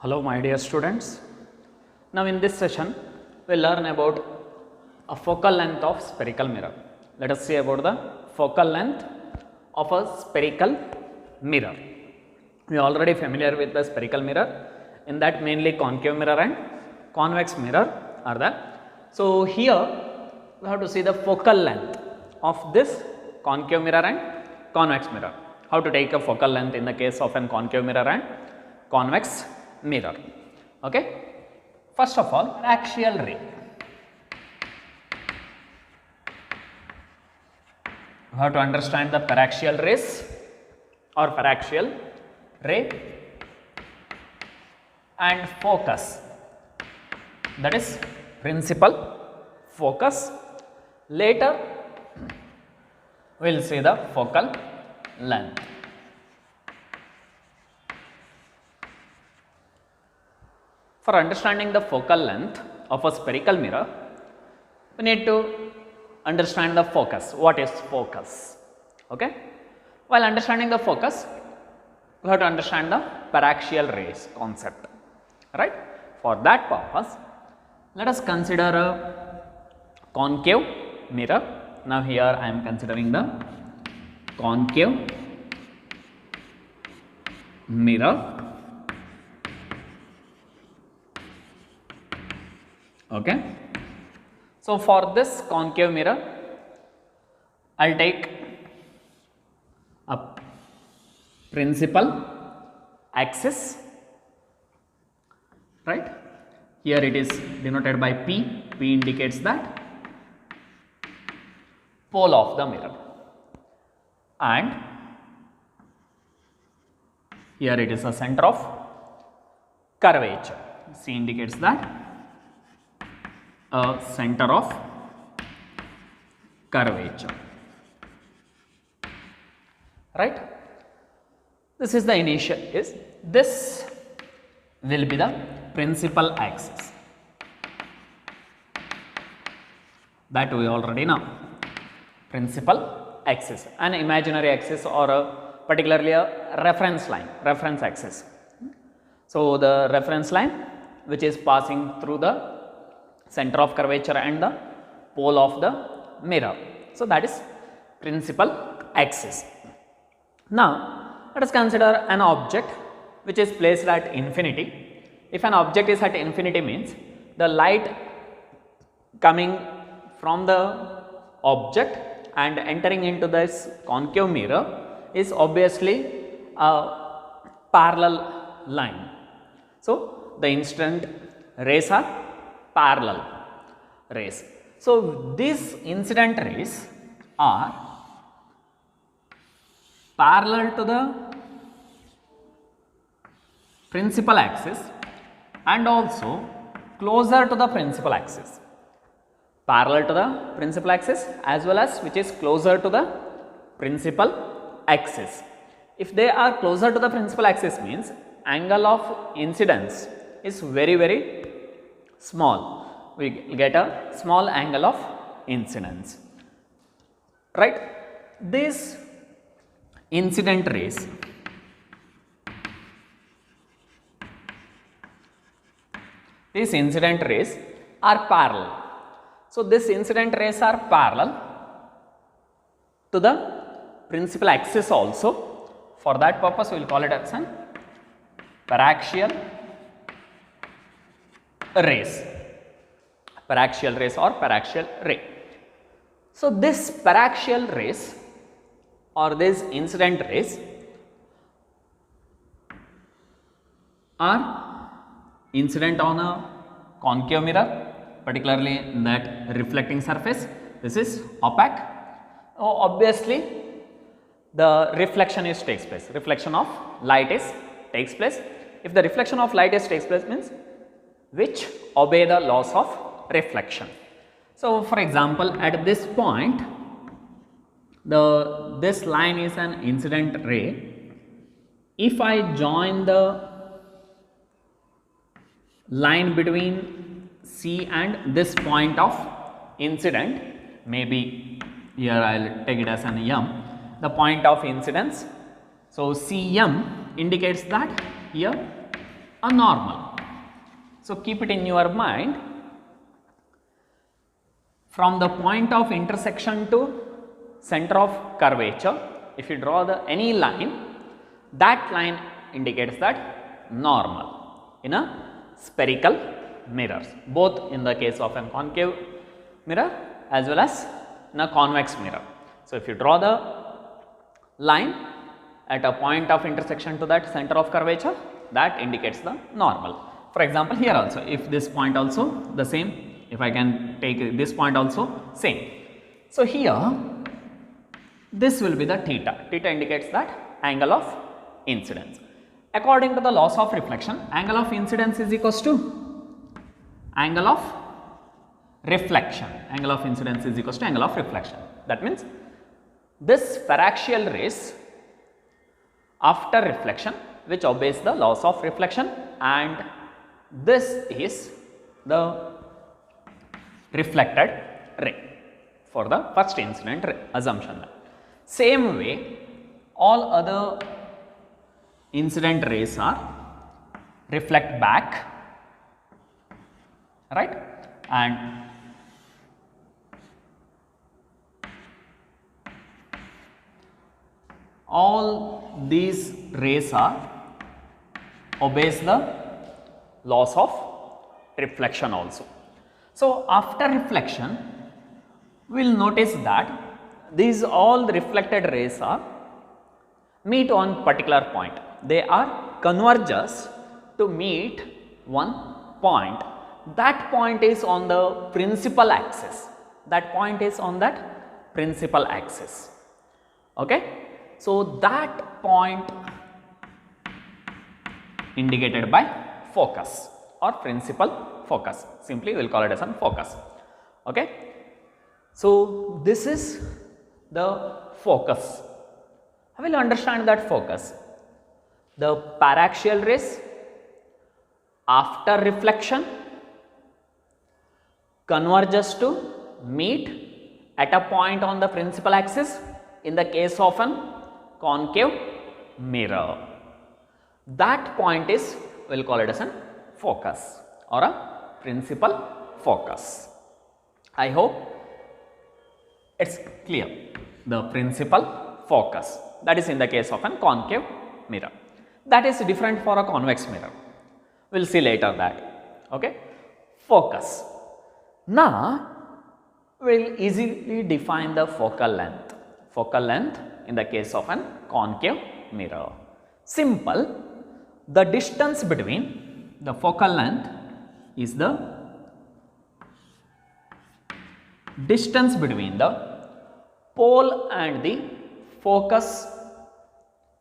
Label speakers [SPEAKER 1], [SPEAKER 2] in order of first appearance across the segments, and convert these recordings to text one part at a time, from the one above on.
[SPEAKER 1] Hello my dear students. Now in this session we will learn about a focal length of spherical mirror. Let us see about the focal length of a spherical mirror. We are already familiar with the spherical mirror. In that mainly concave mirror and convex mirror are there. So here we have to see the focal length of this concave mirror and convex mirror. How to take a focal length in the case of an concave mirror and convex mirror. Okay. First of all, paraxial ray. You have to understand the paraxial rays or paraxial ray and focus, that is principal focus. Later we will see the focal length. For understanding the focal length of a spherical mirror, we need to understand the focus. What is focus? Okay. While understanding the focus, we have to understand the paraxial rays concept. Right. For that purpose, let us consider a concave mirror. Now here I am considering the concave mirror. Okay. So for this concave mirror, I will take a principal axis, right. Here it is denoted by P. P indicates that pole of the mirror, and here it is a center of curvature. C indicates that a center of curvature, right. This is the initial, this will be the principal axis, that we already know. Principal axis, an imaginary axis or particularly a reference line, reference axis. So the reference line which is passing through the center of curvature and the pole of the mirror. So that is principal axis. Now let us consider an object which is placed at infinity. If an object is at infinity, means the light coming from the object and entering into this concave mirror is obviously a parallel line. So the incident rays are parallel rays. So these incident rays are parallel to the principal axis and also closer to the principal axis. Parallel to the principal axis as well as which is closer to the principal axis. If they are closer to the principal axis, means angle of incidence is very small. We get a small angle of incidence, right. These incident rays are parallel. So these incident rays are parallel to the principal axis also. For that purpose we will call it as an paraxial rays, paraxial rays or paraxial ray. So this paraxial rays or these incident rays are incident on a concave mirror, particularly that reflecting surface. This is opaque. Obviously the reflection takes place, reflection of light takes place. If the reflection of light takes place, means which obey the laws of reflection. So for example, at this point this line is an incident ray. If I join the line between C and this point of incident, maybe here I will take it as an M, the point of incidence. So CM indicates that here a normal. So keep it in your mind, from the point of intersection to center of curvature, if you draw any line, that line indicates that normal in a spherical mirrors, both in the case of an concave mirror as well as in a convex mirror. So if you draw the line at a point of intersection to that center of curvature, that indicates the normal. For example, here also, if this point also the same, if I can take this point also same. So here this will be the theta. Theta indicates that angle of incidence. According to the laws of reflection, angle of incidence is equals to angle of reflection. Angle of incidence is equals to angle of reflection. That means this paraxial rays after reflection, which obeys the laws of reflection, and this is the reflected ray for the first incident ray assumption. Same way, all other incident rays are reflect back, right, and all these rays are obeys the laws of reflection also. So after reflection, we will notice that these all reflected rays are meet on particular point. They are converges to meet one point. That point is on the principal axis. That point is on that principal axis. Okay. So that point indicated by focus or principal focus. Simply we will call it as a focus. Okay. So this is the focus. How will you understand that focus? The paraxial rays after reflection converges to meet at a point on the principal axis in the case of an concave mirror. That point is, we will call it as a focus or a principal focus. I hope it is clear. The principal focus, that is in the case of an concave mirror. That is different for a convex mirror. We will see later that. Okay. Focus. Now, we will easily define the focal length. Focal length in the case of an concave mirror. Simple. The distance between the focal length is the distance between the pole and the focus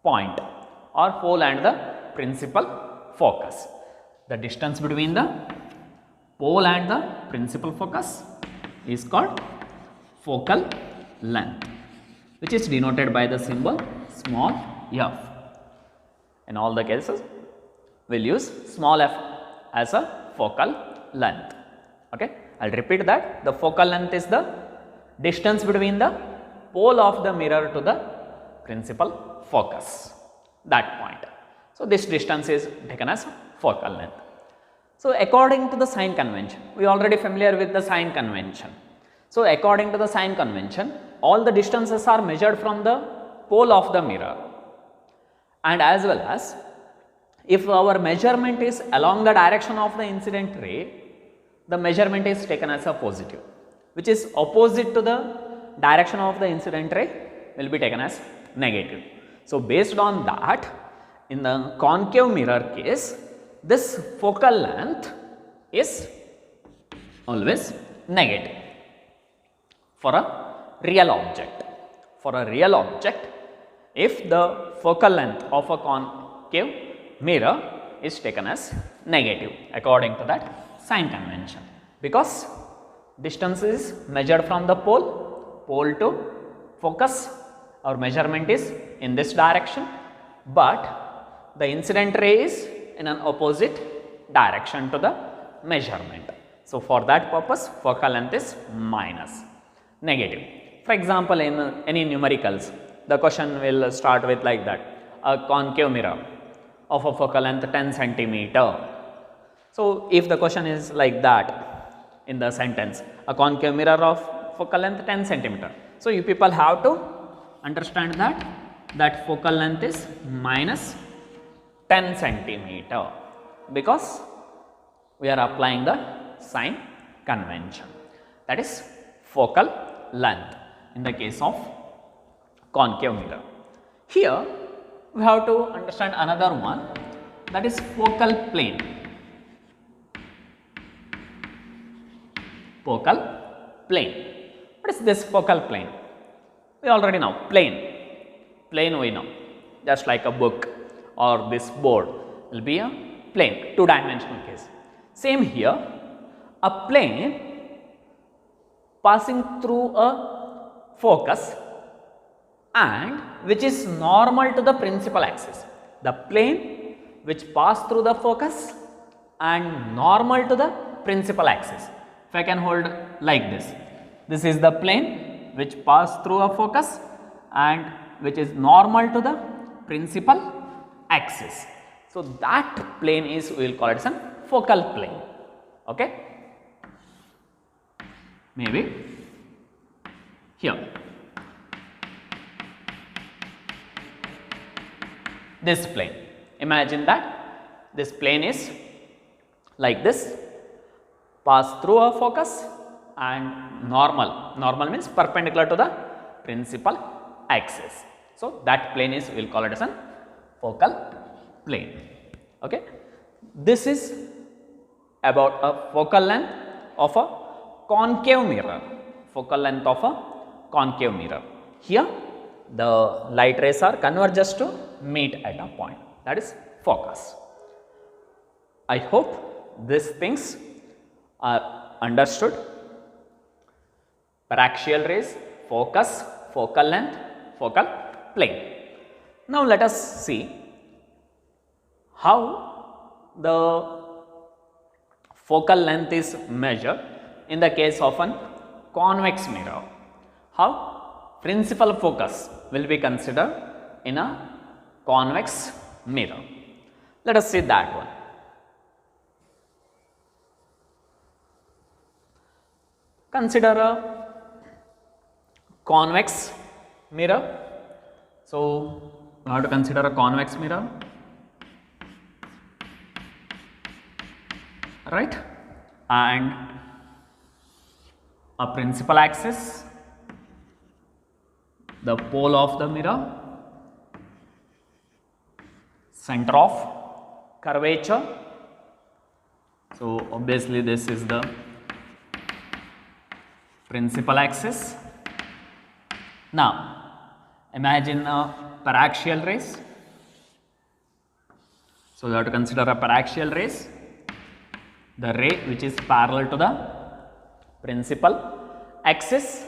[SPEAKER 1] point or pole and the principal focus. The distance between the pole and the principal focus is called focal length, which is denoted by the symbol small f. In all the cases, we will use small f as a focal length. Okay. I will repeat that the focal length is the distance between the pole of the mirror to the principal focus, that point. So, this distance is taken as focal length. So, according to the sign convention, we are already familiar with the sign convention. So, according to the sign convention, all the distances are measured from the pole of the mirror, and as well as if our measurement is along the direction of the incident ray, the measurement is taken as a positive, which is opposite to the direction of the incident ray will be taken as negative. So, based on that, in the concave mirror case, this focal length is always negative for a real object. For a real object, if the focal length of a concave mirror is taken as negative according to that sign convention, because distance is measured from the pole to focus, our measurement is in this direction, but the incident ray is in an opposite direction to the measurement. So, for that purpose focal length is minus negative. For example, in any numericals, the question will start with like that: a concave mirror, of a focal length 10 centimeter. So, if the question is like that in the sentence, a concave mirror of focal length 10 centimeter. So, you people have to understand that focal length is minus 10 centimeter, because we are applying the sign convention, that is focal length in the case of concave mirror. Here we have to understand another one, that is focal plane. Focal plane. What is this focal plane? We already know plane. Plane we know, just like a book or this board will be a plane, two-dimensional case. Same here, a plane passing through a focus and which is normal to the principal axis. The plane which pass through the focus and normal to the principal axis. If I can hold like this, this is the plane which pass through a focus and which is normal to the principal axis. So, that plane is, we will call it as a focal plane. Okay? Maybe here. This plane. Imagine that this plane is like this, pass through a focus and normal. Normal means perpendicular to the principal axis. So, that plane is, we will call it as a focal plane. Okay. This is about a focal length of a concave mirror. Focal length of a concave mirror. Here the light rays are converges to meet at a point, that is focus. I hope these things are understood. Paraxial rays, focus, focal length, focal plane. Now let us see how the focal length is measured in the case of an convex mirror. How principal focus will be considered in a convex mirror. Let us see that one. Consider a convex mirror. So, we have to consider a convex mirror, right, and a principal axis, the pole of the mirror, center of curvature. So, obviously this is the principal axis. Now, imagine a paraxial rays. So, we have to consider a paraxial rays, the ray which is parallel to the principal axis.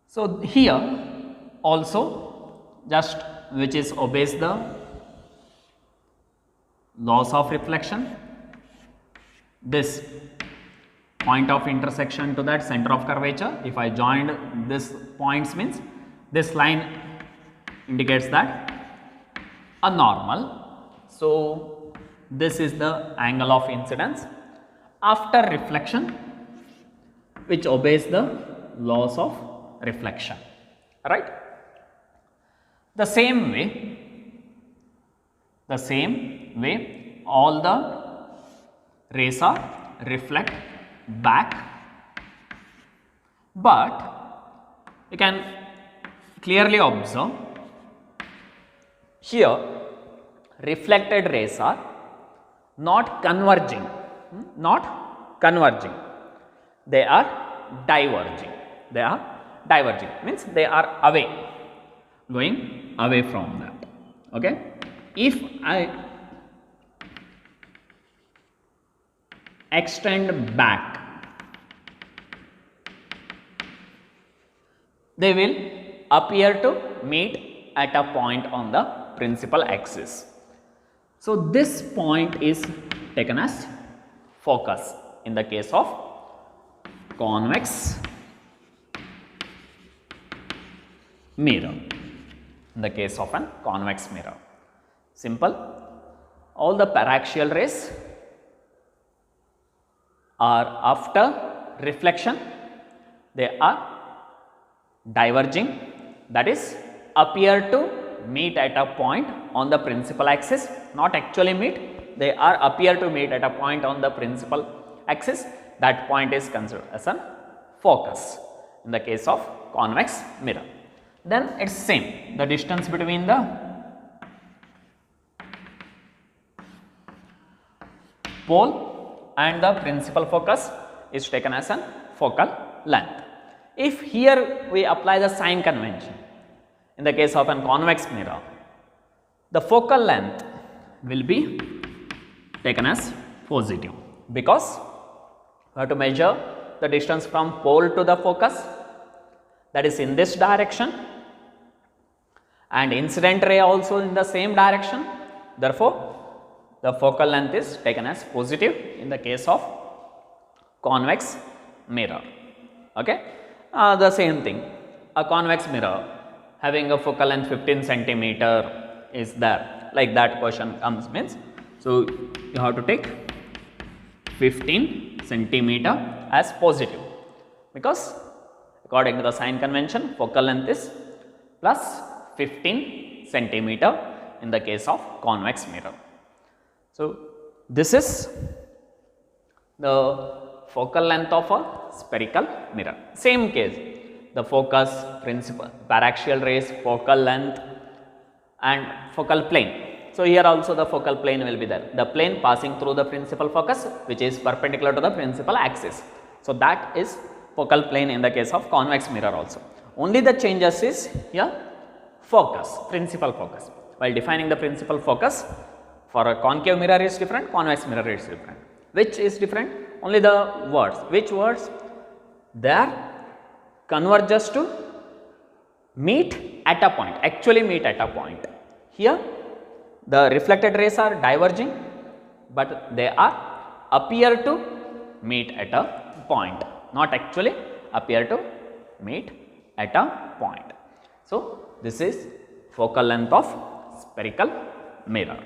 [SPEAKER 1] So, here also just which is obeys the laws of reflection, this point of intersection to that center of curvature, if I joined this points means this line indicates that a normal. So, this is the angle of incidence after reflection which obeys the laws of reflection, right. The same way all the rays are reflect back, but you can clearly observe here reflected rays are not converging, they are diverging. They are diverging means they are away, going away from that. Okay. If I extend back, they will appear to meet at a point on the principal axis. So, this point is taken as focus in the case of convex mirror, in the case of an convex mirror. Simple. All the paraxial rays are after reflection, they are diverging, that is appear to meet at a point on the principal axis, not actually meet, they are appear to meet at a point on the principal axis. That point is considered as a focus in the case of convex mirror. Then it is same, the distance between the pole and the principal focus is taken as a focal length. If here we apply the sign convention, in the case of a convex mirror, the focal length will be taken as positive, because we have to measure the distance from pole to the focus, that is in this direction, and incident ray also in the same direction. Therefore, the focal length is taken as positive in the case of convex mirror. Okay. The same thing, a convex mirror having a focal length 15 centimeter is there, like that question comes means. So, you have to take 15 centimeter as positive, because according to the sign convention focal length is plus 15 centimeter in the case of convex mirror. So, this is the focal length of a spherical mirror. Same case, the focus, principal, paraxial rays, focal length and focal plane. So, here also the focal plane will be there, the plane passing through the principal focus which is perpendicular to the principal axis. So, that is focal plane in the case of convex mirror also. Only the changes is here focus, principal focus. While defining the principal focus, for a concave mirror is different, convex mirror is different. Which is different? Only the words. Which words? There converges to meet at a point, actually meet at a point. Here the reflected rays are diverging, but they are appear to meet at a point, not actually appear to meet at a point. So, this is focal length of spherical mirror.